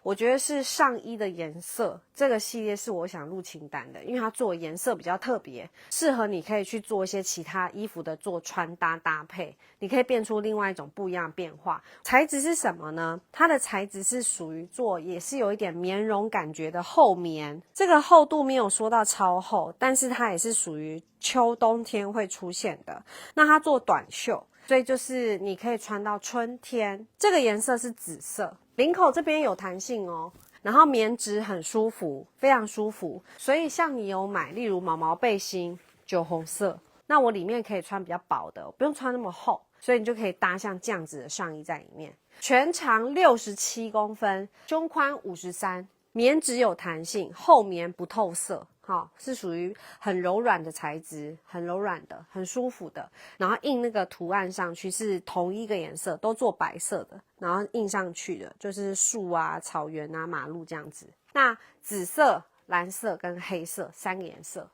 我觉得是上衣的颜色，这个系列是我想入清单的，因为它做的颜色比较特别，适合你可以去做一些其他衣服的做穿搭搭配，你可以变出另外一种不一样的变化。材质是什么呢？它的材质是属于做也是有一点棉绒感觉的厚棉，这个厚度没有说到超厚，但是它也是属于秋冬天会出现的。那它做短袖，所以就是你可以穿到春天。这个颜色是紫色，领口这边有弹性哦，然后棉质很舒服，非常舒服。所以像你有买例如毛毛背心酒红色，那我里面可以穿比较薄的，不用穿那么厚，所以你就可以搭像这样子的上衣在里面。全长67公分，胸宽53，棉质有弹性，厚棉不透色，是属于很柔软的材质，很柔软的，很舒服的。然后印那个图案上去是同一个颜色，都做白色的，然后印上去的就是树啊、草原啊、马路这样子。那紫色、蓝色跟黑色3个颜色，